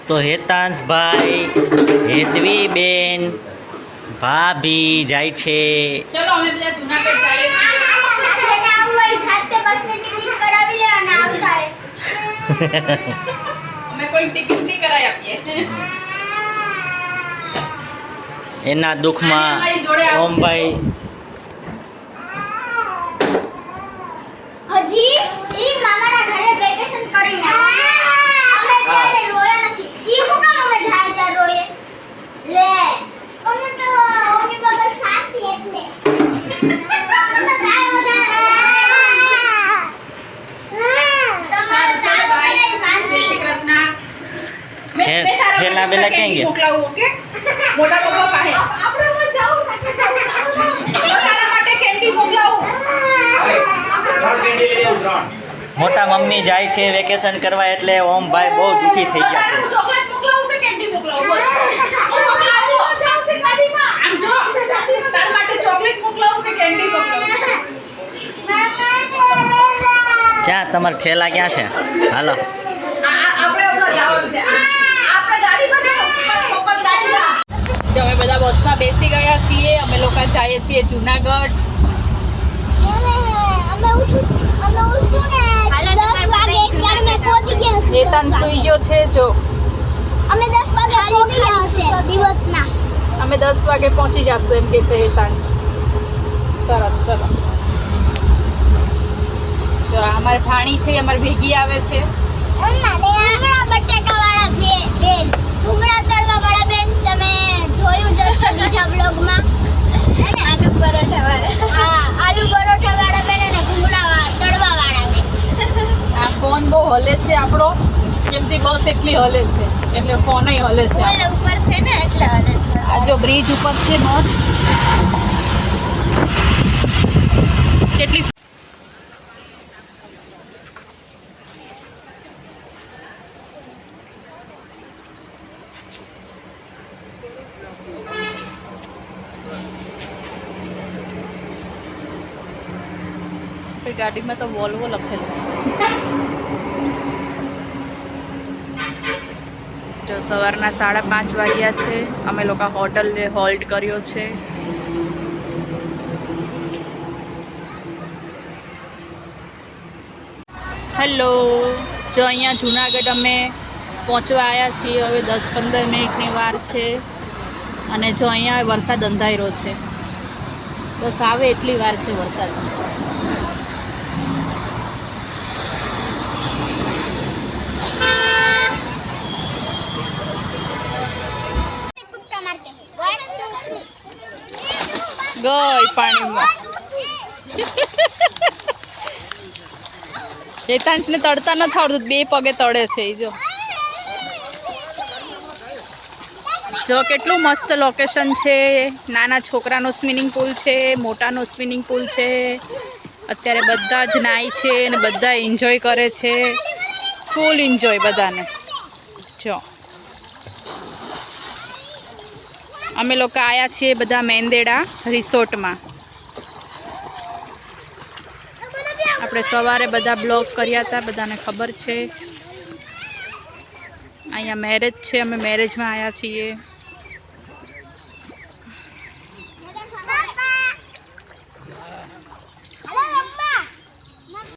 તો હેતાંશ ભાઈ, હેતવી બેન, ભાભી જાય છે. ચલો અમે બધા જૂનાગઢ જઈએ છીએ. અમે કોઈ ટિકિટ નહીં કરાવી આપીએ. એના દુઃખમાં ઓમભાઈ હજી ઈ મામાના ઘરે વેકેશન કરીને અમે ત્યારે રોયા નથી. ઈ હું કામ અમે જાય ત્યાં રોયે લે અમે તો ઓની બગર સાથી એટલે ठेला बेला कहेंगे ओके मोटा पप्पा पाहे આપણે માં જાવ તારા માટે કેન્ડી મોકલાવું. મોટા મમ્મી જાય છે વેકેશન કરવા એટલે ઓમભાઈ બહુ દુખી થઈ ગયા છે. ચોકલેટ મોકલાવું કે કેન્ડી મોકલાવું? મોકલાવું આવશે ગાડીમાં. આમ જો તાર માટે ચોકલેટ મોકલાવું કે કેન્ડી મોકલાવું? ક્યાં તમારા ઠેલા ક્યાં છે? હાલો આપણે ઓલા જવાનું છે. આપણે ગાડીમાં જાવ પપ્પા ગાડીમાં. જો અમે બધા બસમાં બેસી ગયા છીએ. અમે લોકો જઈએ છીએ જૂનાગઢ. હેતન સુઈ ગયો છે. જો અમે 10 વાગે પહોંચી ગયા હશે દિવસના. અમે 10 વાગે પહોંચી જશું એમ કે છે હેતાંશ. સરસ ચલો. જો અમારી ભાણી છે, અમારી ભેગી આવે છે. ભૂંગળા બટાકાવાળા બેન, ભૂંગળા તળવાવાળા બેન તમે જોયું જ હશે બીજા બ્લોગમાં. આલુ પરોઠાવાળા. હા, આલુ પરોઠાવાળા બેન અને ભૂંગળા તળવાવાળા બેન. આ ફોન બહુ હલે છે આપણો, કેમથી બસ એટલી હલે છે એટલે ફોન હલે છે. ઉપર છે ને એટલે હલે છે. આ જો બ્રિજ ઉપર છે બસ. કેટલી ગાડીમાં તો વોલ્વો લખેલું છે. જો સવારના 5:30 વાગ્યા છે. અમે લોકો હોટલે હોલ્ડ કર્યો છે. હેલો, જો અહીંયા જૂનાગઢ અમે પહોંચવા આવ્યા છીએ. હવે 10-15 મિનિટની વાર છે અને જો અહીંયા વરસાદ અંધાર્યો છે. બસ આવે એટલી વાર છે વરસાદ. ગઈ પાણીમાં. હેતાંશને તડતા નથી આવડતું, 2 પગે તળે છે. જો જો કેટલું મસ્ત લોકેશન છે. નાના છોકરાનો સ્વિમિંગ પુલ છે, મોટાનો સ્વિમિંગ પુલ છે. અત્યારે બધા જ નાય છે અને બધા એન્જોય કરે છે. ફૂલ એન્જોય બધાને. જો અમે લોકો આવ્યા છીએ બધા મેંદેડા રિસોર્ટમાં. આપણે સવારે બધા બ્લોગ કર્યા હતા, બધાને ખબર છે. અહીંયા મેરેજ છે, અમે મેરેજમાં આવ્યા છીએ.